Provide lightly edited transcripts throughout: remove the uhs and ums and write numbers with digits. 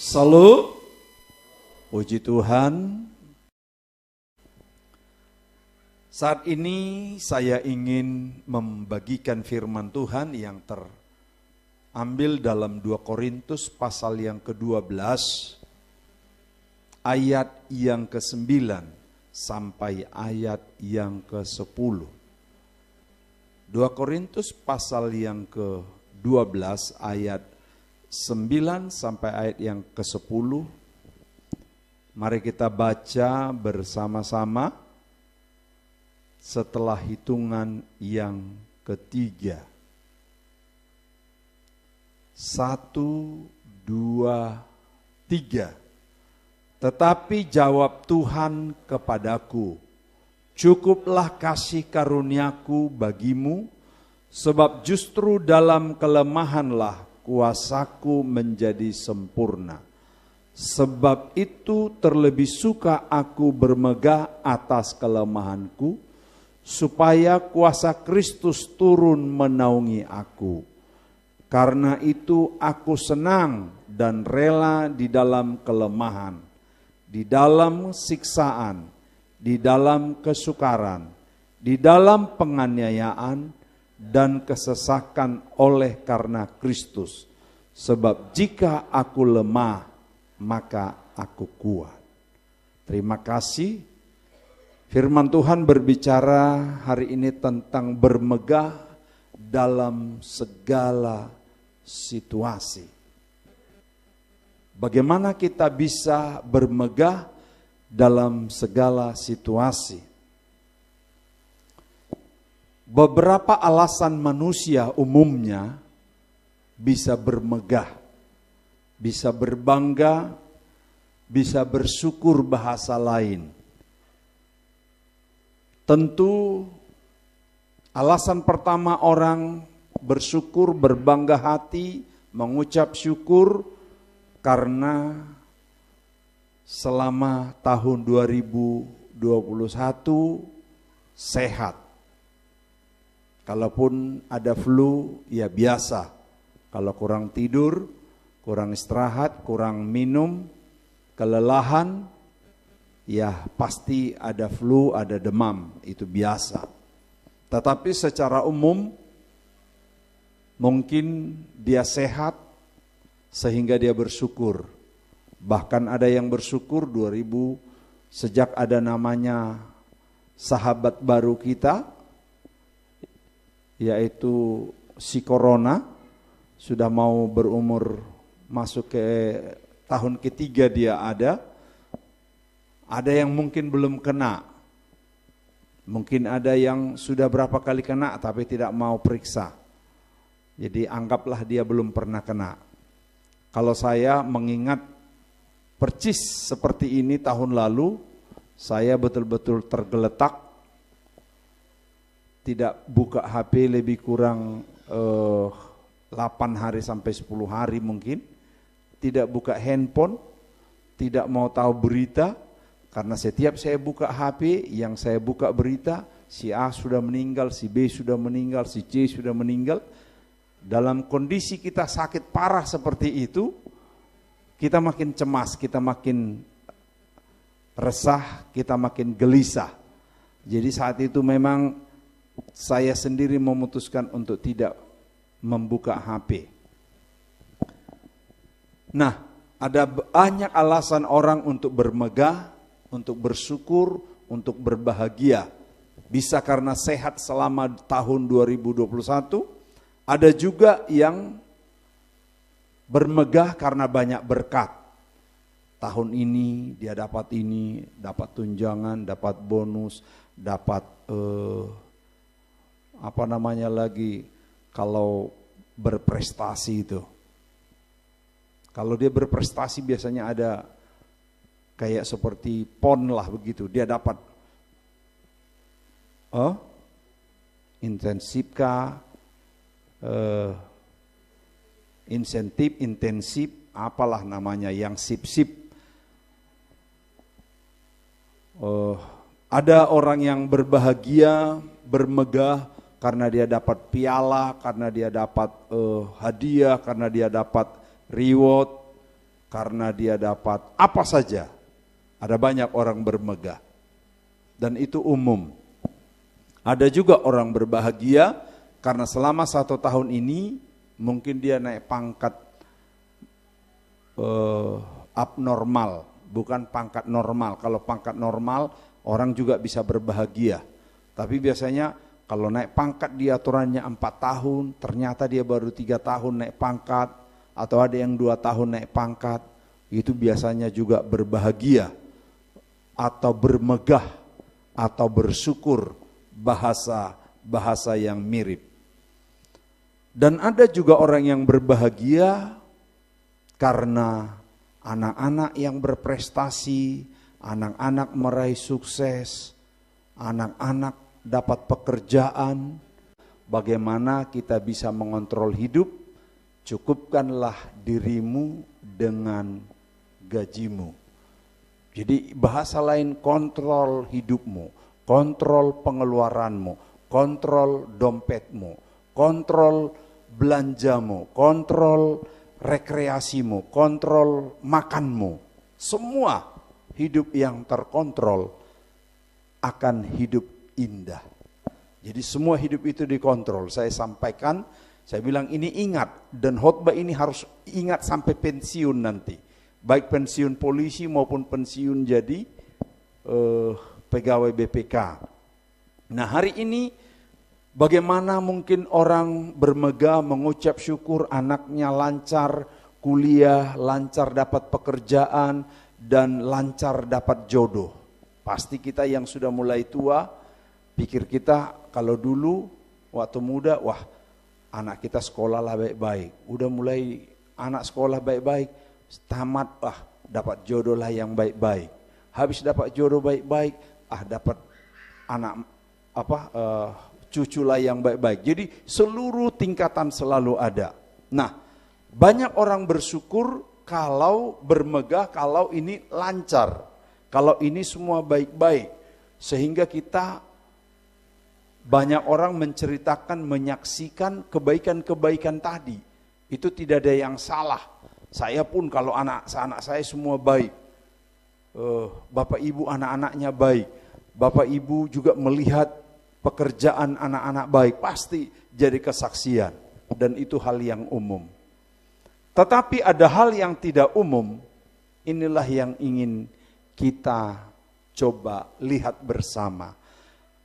Salut, puji Tuhan. Saat ini saya ingin membagikan firman Tuhan yang terambil dalam 2 Korintus pasal yang ke-12 ayat yang ke-9 sampai ayat yang ke-10. 2 Korintus pasal yang ke-12 ayat 9 sampai ayat yang ke-10. Mari kita baca bersama-sama setelah hitungan yang ketiga. 1, 2, 3. Tetapi jawab Tuhan kepadaku, cukuplah kasih karuniaku bagimu, sebab justru dalam kelemahanlah kuasaku menjadi sempurna. Sebab itu terlebih suka aku bermegah atas kelemahanku, supaya kuasa Kristus turun menaungi aku. Karena itu aku senang dan rela di dalam kelemahan, di dalam siksaan, di dalam kesukaran, di dalam penganiayaan, dan kesesakan oleh karena Kristus. Sebab jika aku lemah, maka aku kuat. Terima kasih. Firman Tuhan berbicara hari ini tentang bermegah dalam segala situasi. Bagaimana kita bisa bermegah dalam segala situasi? Beberapa alasan manusia umumnya bisa bermegah, bisa berbangga, bisa bersyukur bahasa lain. Tentu alasan pertama orang bersyukur, berbangga hati, mengucap syukur karena selama tahun 2021 sehat. Kalaupun ada flu, ya biasa. Kalau kurang tidur, kurang istirahat, kurang minum, kelelahan, ya pasti ada flu, ada demam, itu biasa. Tetapi secara umum, mungkin dia sehat sehingga dia bersyukur. Bahkan ada yang bersyukur 2000 sejak ada namanya sahabat baru kita, yaitu si corona, sudah mau berumur masuk ke tahun ketiga dia ada. Ada yang mungkin belum kena, mungkin ada yang sudah berapa kali kena tapi tidak mau periksa. Jadi anggaplah dia belum pernah kena. Kalau saya mengingat percis seperti ini tahun lalu, saya betul-betul tergeletak. Tidak buka HP lebih kurang 8 hari sampai 10 hari mungkin. Tidak buka handphone, tidak mau tahu berita. Karena setiap saya buka HP, yang saya buka berita, si A sudah meninggal, si B sudah meninggal, si C sudah meninggal. Dalam kondisi kita sakit parah seperti itu, kita makin cemas, kita makin resah, kita makin gelisah. Jadi saat itu memang saya sendiri memutuskan untuk tidak membuka HP. Nah, ada banyak alasan orang untuk bermegah, untuk bersyukur, untuk berbahagia. Bisa karena sehat selama tahun 2021. Ada juga yang bermegah karena banyak berkat. Tahun ini dia dapat ini, dapat tunjangan, dapat bonus, dapat kalau berprestasi itu. Kalau dia berprestasi biasanya ada kayak seperti PON lah begitu, dia dapat insentif intensif, apalah namanya yang sip-sip. Ada orang yang berbahagia, bermegah karena dia dapat piala, karena dia dapat hadiah, karena dia dapat reward. karena dia dapat apa saja. Ada banyak orang bermegah. Dan itu umum. Ada juga orang berbahagia karena selama 1 tahun ini mungkin dia naik pangkat abnormal, bukan pangkat normal. Kalau pangkat normal orang juga bisa berbahagia. Tapi biasanya kalau naik pangkat dia aturannya 4 tahun, ternyata dia baru 3 tahun naik pangkat, atau ada yang 2 tahun naik pangkat, itu biasanya juga berbahagia atau bermegah atau bersyukur, bahasa yang mirip. Dan ada juga orang yang berbahagia karena anak-anak yang berprestasi, anak-anak meraih sukses, anak-anak dapat pekerjaan. Bagaimana kita bisa mengontrol hidup? Cukupkanlah dirimu dengan gajimu. Jadi bahasa lain, kontrol hidupmu, kontrol pengeluaranmu, kontrol dompetmu, kontrol belanjamu, kontrol rekreasimu, kontrol makanmu. Semua hidup yang terkontrol akan hidup indah. Jadi semua hidup itu dikontrol. Saya sampaikan, saya bilang ini ingat, dan khotbah ini harus ingat sampai pensiun nanti. Baik pensiun polisi maupun pensiun jadi pegawai BPK. Nah hari ini bagaimana mungkin orang bermegah mengucap syukur anaknya lancar kuliah, lancar dapat pekerjaan, dan lancar dapat jodoh. Pasti kita yang sudah mulai tua, pikir kita kalau dulu waktu muda, wah anak kita sekolah lah baik-baik. Udah mulai anak sekolah baik-baik, tamat, dapat jodoh lah yang baik-baik. Habis dapat jodoh baik-baik, dapat anak cucu lah yang baik-baik. Jadi seluruh tingkatan selalu ada. Nah, banyak orang bersyukur kalau bermegah, kalau ini lancar, kalau ini semua baik-baik. Sehingga kita banyak orang menceritakan, menyaksikan kebaikan-kebaikan tadi. Itu tidak ada yang salah. Saya pun kalau anak saya semua baik, bapak ibu anak-anaknya baik, bapak ibu juga melihat pekerjaan anak-anak baik, pasti jadi kesaksian, dan itu hal yang umum. Tetapi ada hal yang tidak umum, inilah yang ingin kita coba lihat bersama.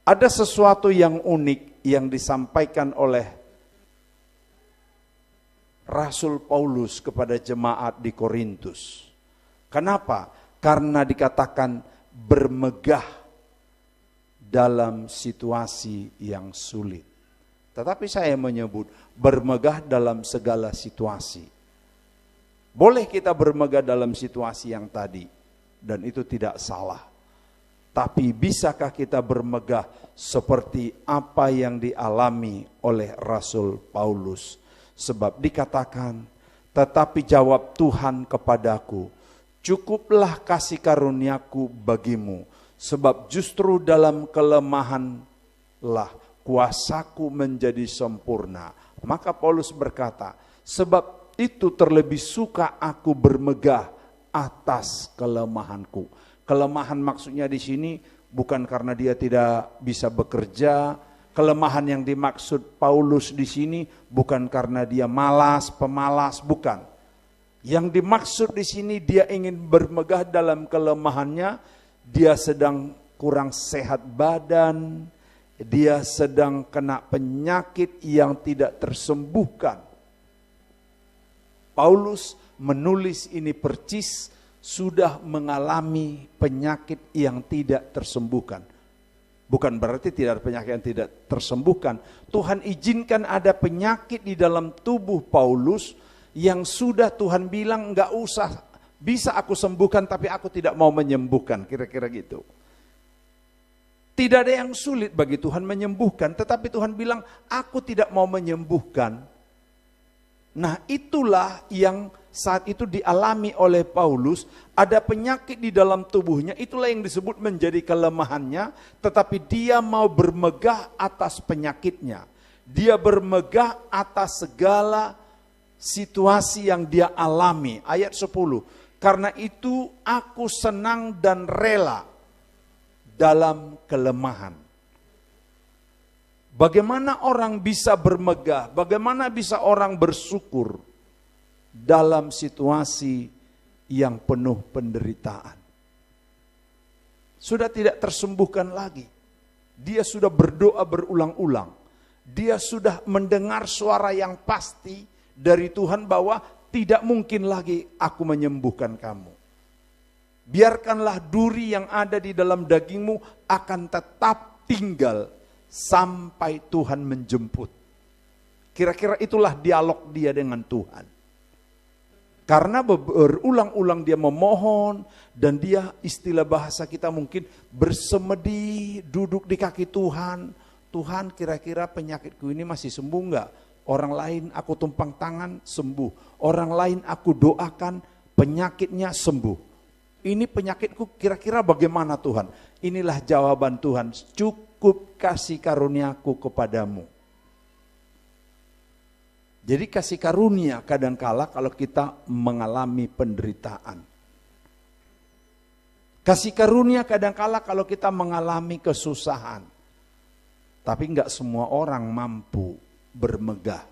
Ada sesuatu yang unik yang disampaikan oleh Rasul Paulus kepada jemaat di Korintus. Kenapa? Karena dikatakan bermegah dalam situasi yang sulit. Tetapi saya menyebut bermegah dalam segala situasi. Boleh kita bermegah dalam situasi yang tadi, dan itu tidak salah. Tapi bisakah kita bermegah seperti apa yang dialami oleh Rasul Paulus? Sebab dikatakan, tetapi jawab Tuhan kepadaku, cukuplah kasih karuniaku bagimu, sebab justru dalam kelemahanlah kuasaku menjadi sempurna. Maka Paulus berkata, sebab itu terlebih suka aku bermegah atas kelemahanku. Kelemahan maksudnya di sini bukan karena dia tidak bisa bekerja. Kelemahan yang dimaksud Paulus di sini bukan karena dia malas, pemalas, bukan. Yang dimaksud di sini dia ingin bermegah dalam kelemahannya. Dia sedang kurang sehat badan, dia sedang kena penyakit yang tidak tersembuhkan. Paulus menulis ini percis sudah mengalami penyakit yang tidak tersembuhkan. Bukan berarti tidak ada penyakit yang tidak tersembuhkan. Tuhan izinkan ada penyakit di dalam tubuh Paulus yang sudah Tuhan bilang enggak usah, bisa aku sembuhkan tapi aku tidak mau menyembuhkan, kira-kira gitu. Tidak ada yang sulit bagi Tuhan menyembuhkan, tetapi Tuhan bilang aku tidak mau menyembuhkan. Nah itulah yang saat itu dialami oleh Paulus, ada penyakit di dalam tubuhnya, itulah yang disebut menjadi kelemahannya, tetapi dia mau bermegah atas penyakitnya. Dia bermegah atas segala situasi yang dia alami. Ayat 10, karena itu aku senang dan rela dalam kelemahan. Bagaimana orang bisa bermegah, bagaimana bisa orang bersyukur dalam situasi yang penuh penderitaan. Sudah tidak tersembuhkan lagi. Dia sudah berdoa berulang-ulang. Dia sudah mendengar suara yang pasti dari Tuhan bahwa tidak mungkin lagi aku menyembuhkan kamu. Biarkanlah duri yang ada di dalam dagingmu akan tetap tinggal sampai Tuhan menjemput. Kira-kira itulah dialog dia dengan Tuhan. Karena berulang-ulang dia memohon dan dia, istilah bahasa kita mungkin bersemedi, duduk di kaki Tuhan. Tuhan, kira-kira penyakitku ini masih sembuh enggak? Orang lain aku tumpang tangan sembuh. Orang lain aku doakan penyakitnya sembuh. Ini penyakitku kira-kira bagaimana Tuhan? Inilah jawaban Tuhan, cukup kasih karuniaku kepadamu. Jadi kasih karunia kadangkala kalau kita mengalami penderitaan. Kasih karunia kadangkala kalau kita mengalami kesusahan. Tapi enggak semua orang mampu bermegah.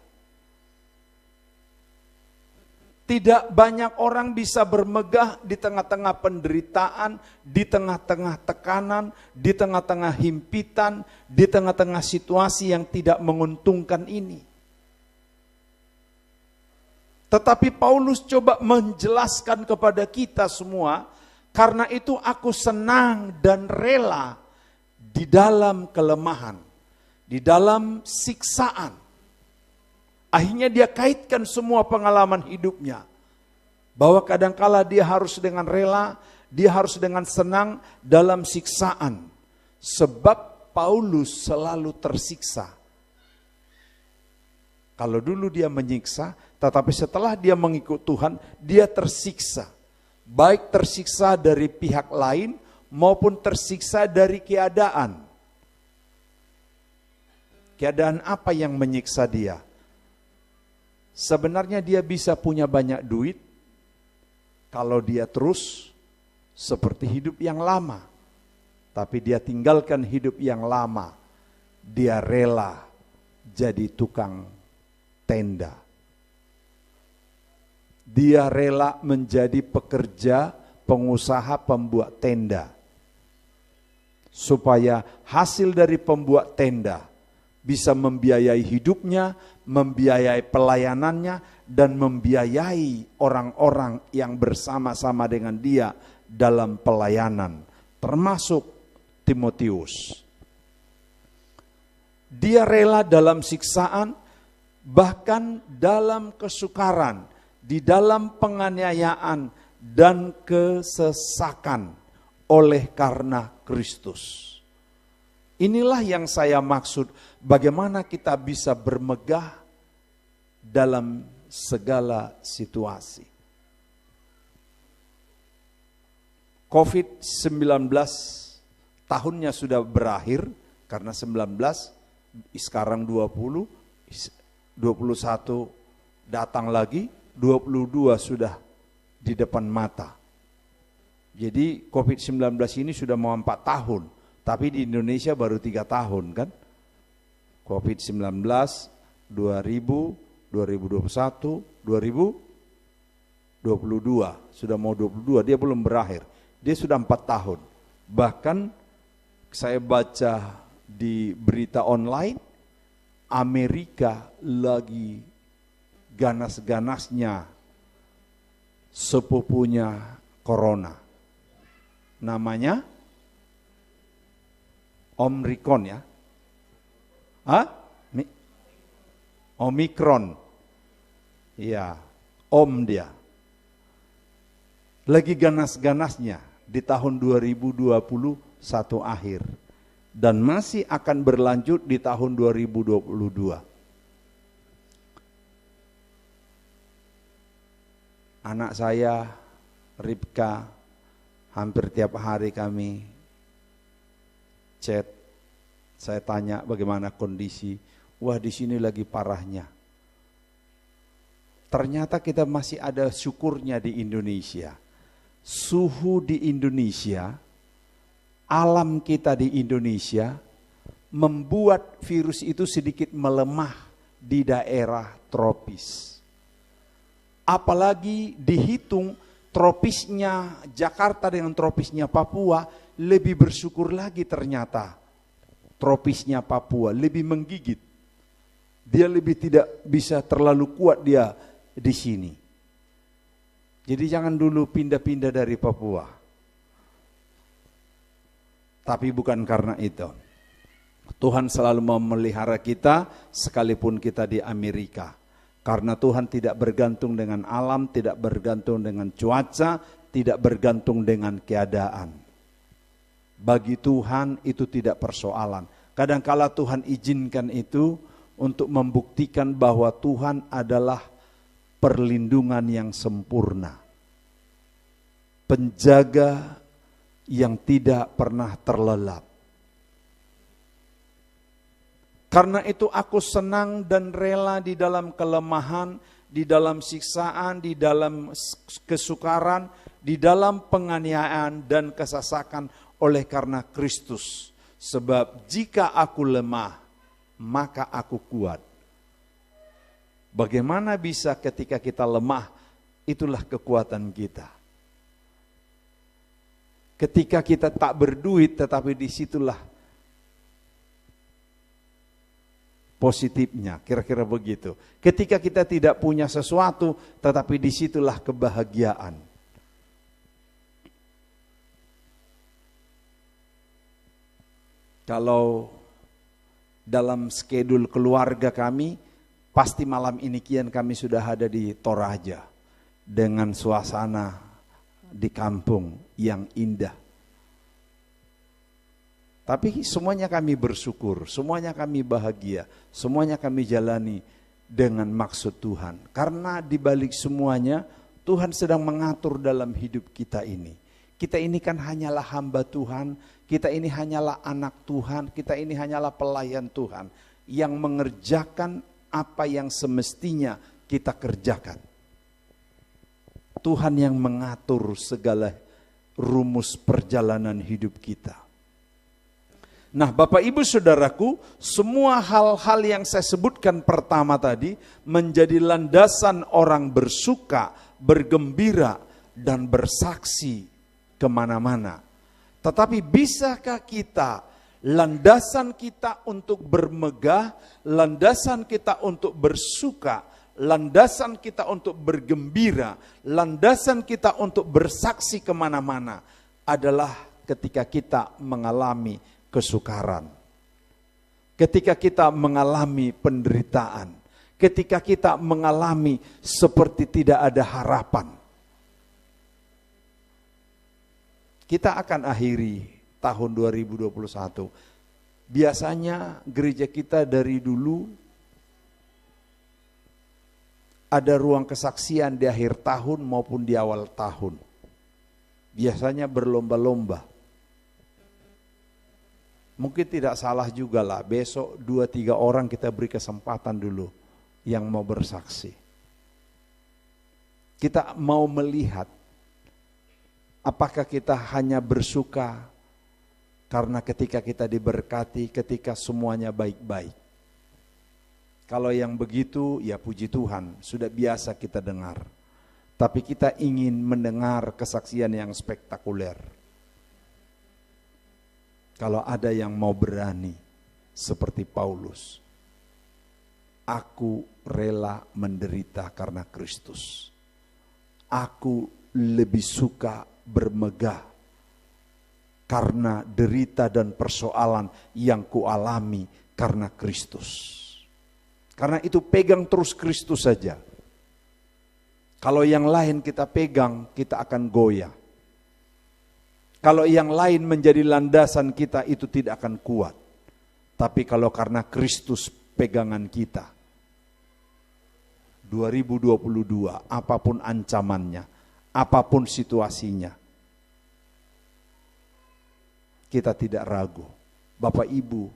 Tidak banyak orang bisa bermegah di tengah-tengah penderitaan, di tengah-tengah tekanan, di tengah-tengah himpitan, di tengah-tengah situasi yang tidak menguntungkan ini. Tetapi Paulus coba menjelaskan kepada kita semua, karena itu aku senang dan rela di dalam kelemahan, di dalam siksaan. Akhirnya dia kaitkan semua pengalaman hidupnya. Bahwa kadangkala dia harus dengan rela, dia harus dengan senang dalam siksaan. Sebab Paulus selalu tersiksa. Kalau dulu dia menyiksa, tetapi setelah dia mengikut Tuhan, dia tersiksa. Baik tersiksa dari pihak lain maupun tersiksa dari keadaan. Keadaan apa yang menyiksa dia? Sebenarnya dia bisa punya banyak duit kalau dia terus seperti hidup yang lama. Tapi dia tinggalkan hidup yang lama. Dia rela jadi tukang tenda. Dia rela menjadi pekerja, pengusaha, pembuat tenda. Supaya hasil dari pembuat tenda bisa membiayai hidupnya, membiayai pelayanannya, dan membiayai orang-orang yang bersama-sama dengan dia dalam pelayanan. Termasuk Timotius. Dia rela dalam siksaan, bahkan dalam kesukaran, di dalam penganiayaan dan kesesakan oleh karena Kristus. Inilah yang saya maksud, bagaimana kita bisa bermegah dalam segala situasi. COVID-19 tahunnya sudah berakhir, karena 19, sekarang 20, 21 datang lagi, 22 sudah di depan mata. Jadi COVID-19 ini sudah mau 4 tahun, tapi di Indonesia baru 3 tahun kan. COVID-19 2000, 2021, 2022, sudah mau 22, dia belum berakhir. Dia sudah 4 tahun. Bahkan saya baca di berita online, Amerika lagi ganas-ganasnya sepupunya corona. Namanya Omikron ya. Omikron. Iya, dia. Lagi ganas-ganasnya di tahun 2021 akhir. Dan masih akan berlanjut di tahun 2022. Anak saya, Ripka, hampir tiap hari kami chat. Saya tanya bagaimana kondisi. Wah, di sini lagi parahnya. ternyata kita masih ada syukurnya di Indonesia. Suhu di Indonesia, alam kita di Indonesia membuat virus itu sedikit melemah di daerah tropis. Apalagi dihitung tropisnya Jakarta dengan tropisnya Papua, lebih bersyukur lagi ternyata. Tropisnya Papua lebih menggigit. Dia lebih tidak bisa terlalu kuat dia di sini. Jadi jangan dulu pindah-pindah dari Papua. Tapi bukan karena itu. Tuhan selalu memelihara kita sekalipun kita di Amerika. Karena Tuhan tidak bergantung dengan alam, tidak bergantung dengan cuaca, tidak bergantung dengan keadaan. Bagi Tuhan itu tidak persoalan. Kadangkala Tuhan izinkan itu untuk membuktikan bahwa Tuhan adalah perlindungan yang sempurna. Penjaga yang tidak pernah terlelap. Karena itu aku senang dan rela di dalam kelemahan, di dalam siksaan, di dalam kesukaran, di dalam penganiayaan dan kesesakan oleh karena Kristus. Sebab jika aku lemah, maka aku kuat. Bagaimana bisa ketika kita lemah, itulah kekuatan kita. Ketika kita tak berduit, tetapi disitulah positifnya, kira-kira begitu. Ketika kita tidak punya sesuatu, tetapi disitulah kebahagiaan. Kalau dalam schedule keluarga kami, pasti malam ini kian kami sudah ada di Toraja dengan suasana di kampung yang indah. Tapi semuanya kami bersyukur, semuanya kami bahagia, semuanya kami jalani dengan maksud Tuhan. Karena di balik semuanya Tuhan sedang mengatur dalam hidup kita ini. Kita ini kan hanyalah hamba Tuhan, kita ini hanyalah anak Tuhan, kita ini hanyalah pelayan Tuhan yang mengerjakan apa yang semestinya kita kerjakan. Tuhan yang mengatur segala rumus perjalanan hidup kita. Nah, Bapak Ibu Saudaraku, semua hal-hal yang saya sebutkan pertama tadi menjadi landasan orang bersuka, bergembira, dan bersaksi kemana-mana. Tetapi bisakah kita, landasan kita untuk bermegah, landasan kita untuk bersuka, landasan kita untuk bergembira, landasan kita untuk bersaksi kemana-mana adalah ketika kita mengalami kesukaran, ketika kita mengalami penderitaan, ketika kita mengalami seperti tidak ada harapan. Kita akan akhiri tahun 2021. Biasanya gereja kita dari dulu ada ruang kesaksian di akhir tahun maupun di awal tahun. Biasanya berlomba-lomba. Mungkin tidak salah juga lah, besok 2-3 orang kita beri kesempatan dulu yang mau bersaksi. Kita mau melihat apakah kita hanya bersuka karena ketika kita diberkati, ketika semuanya baik-baik. Kalau yang begitu, ya puji Tuhan, sudah biasa kita dengar. Tapi kita ingin mendengar kesaksian yang spektakuler. Kalau ada yang mau berani seperti Paulus, aku rela menderita karena Kristus. Aku lebih suka bermegah karena derita dan persoalan yang kualami karena Kristus. Karena itu pegang terus Kristus saja. Kalau yang lain kita pegang, kita akan goyah. Kalau yang lain menjadi landasan kita, itu tidak akan kuat. Tapi kalau karena Kristus pegangan kita, 2022, apapun ancamannya, apapun situasinya, kita tidak ragu. Bapak Ibu,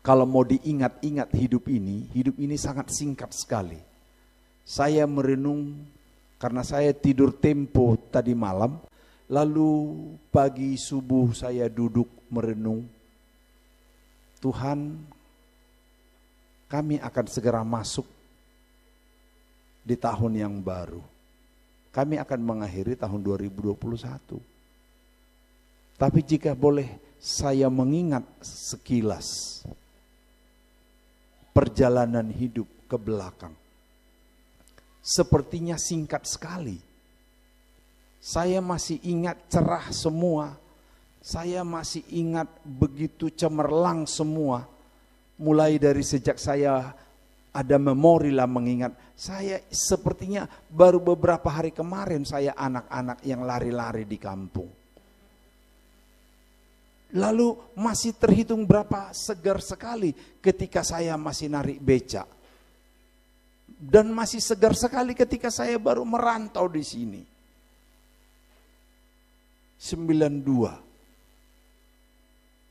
kalau mau diingat-ingat hidup ini sangat singkat sekali. Saya merenung karena saya tidur tempo tadi malam, lalu pagi subuh saya duduk merenung. Tuhan, kami akan segera masuk di tahun yang baru. Kami akan mengakhiri tahun 2021. Tapi jika boleh saya mengingat sekilas perjalanan hidup ke belakang, sepertinya singkat sekali. Saya masih ingat cerah semua. Saya masih ingat begitu cemerlang semua. Mulai dari sejak saya ada memori lah mengingat. Saya sepertinya baru beberapa hari kemarin saya anak-anak yang lari-lari di kampung. Lalu masih terhitung berapa segar sekali ketika saya masih narik becak. Dan masih segar sekali ketika saya baru merantau di sini. 92.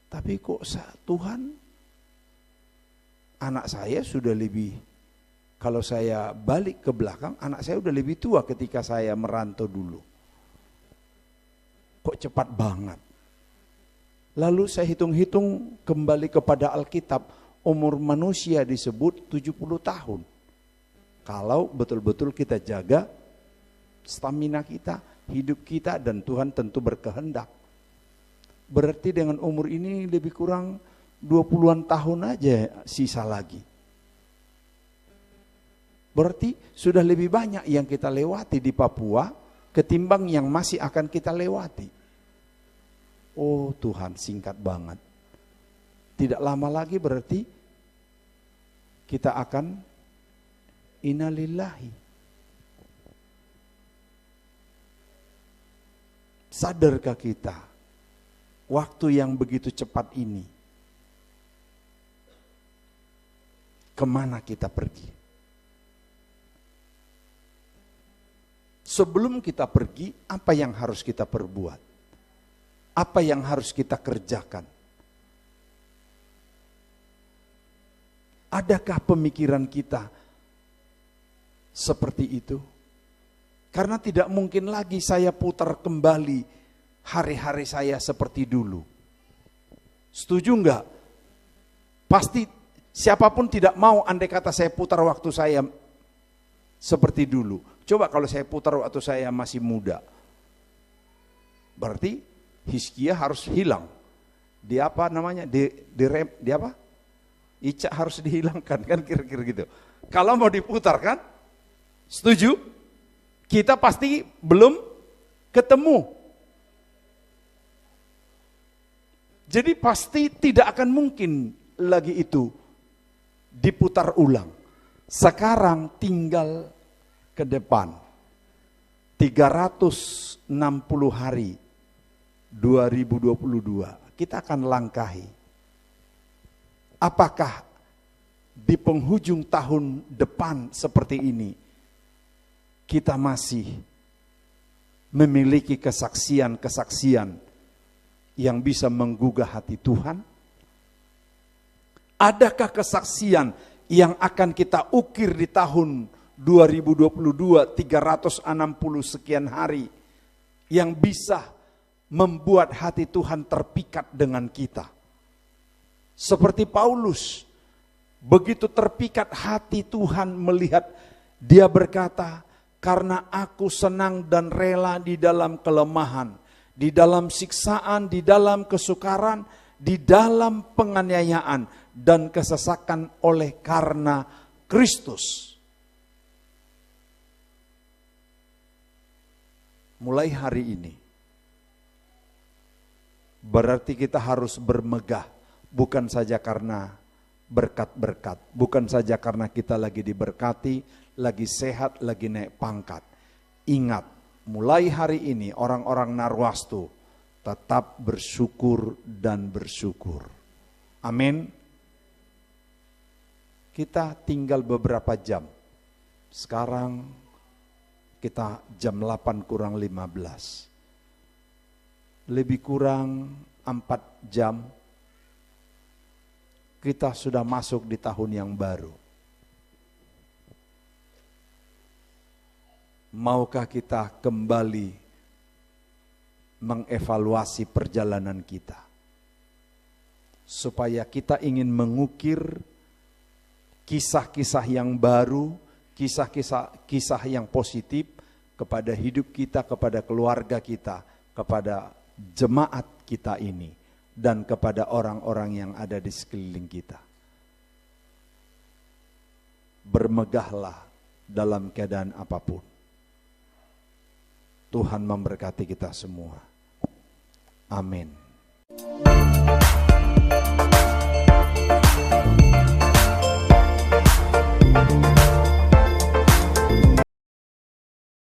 Tapi kok Tuhan, anak saya sudah lebih, kalau saya balik ke belakang, anak saya sudah lebih tua ketika saya merantau dulu. Kok cepat banget. Lalu saya hitung-hitung kembali kepada Alkitab, umur manusia disebut 70 tahun. Kalau betul-betul kita jaga stamina kita, hidup kita, dan Tuhan tentu berkehendak. Berarti dengan umur ini lebih kurang 20-an tahun aja sisa lagi. Berarti sudah lebih banyak yang kita lewati di Papua ketimbang yang masih akan kita lewati. Oh Tuhan, singkat banget. Tidak lama lagi berarti kita akan innalillahi. Sadarkah kita waktu yang begitu cepat ini, kemana kita pergi? Sebelum kita pergi, apa yang harus kita perbuat? Apa yang harus kita kerjakan? Adakah pemikiran kita seperti itu? Karena tidak mungkin lagi saya putar kembali hari-hari saya seperti dulu. Setuju enggak? Pasti siapapun tidak mau andai kata saya putar waktu saya seperti dulu. Coba kalau saya putar waktu saya masih muda. Berarti Hizkia harus hilang. Dia apa namanya? Dia apa? Icak harus dihilangkan, kan kira-kira gitu. Kalau mau diputar kan? Setuju? Kita pasti belum ketemu. Jadi pasti tidak akan mungkin lagi itu diputar ulang. Sekarang tinggal ke depan 360 hari 2022 kita akan langkahi. Apakah di penghujung tahun depan seperti ini kita masih memiliki kesaksian-kesaksian yang bisa menggugah hati Tuhan? Adakah kesaksian yang akan kita ukir di tahun 2022 360 sekian hari yang bisa membuat hati Tuhan terpikat dengan kita? Seperti Paulus, begitu terpikat hati Tuhan melihat, dia berkata, karena aku senang dan rela di dalam kelemahan, di dalam siksaan, di dalam kesukaran, di dalam penganiayaan dan kesesakan oleh karena Kristus. Mulai hari ini, berarti kita harus bermegah, bukan saja karena berkat-berkat, bukan saja karena kita lagi diberkati, lagi sehat, lagi naik pangkat. Ingat, mulai hari ini orang-orang Narwastu tetap bersyukur dan bersyukur. Amin. Kita tinggal beberapa jam. Sekarang kita jam 8 kurang 15. Lebih kurang 4 jam kita sudah masuk di tahun yang baru. Maukah kita kembali mengevaluasi perjalanan kita, supaya kita ingin mengukir kisah-kisah yang baru, kisah yang positif kepada hidup kita, kepada keluarga kita, kepada jemaat kita ini, dan kepada orang-orang yang ada di sekeliling kita. Bermegahlah dalam keadaan apapun. Tuhan memberkati kita semua. Amin.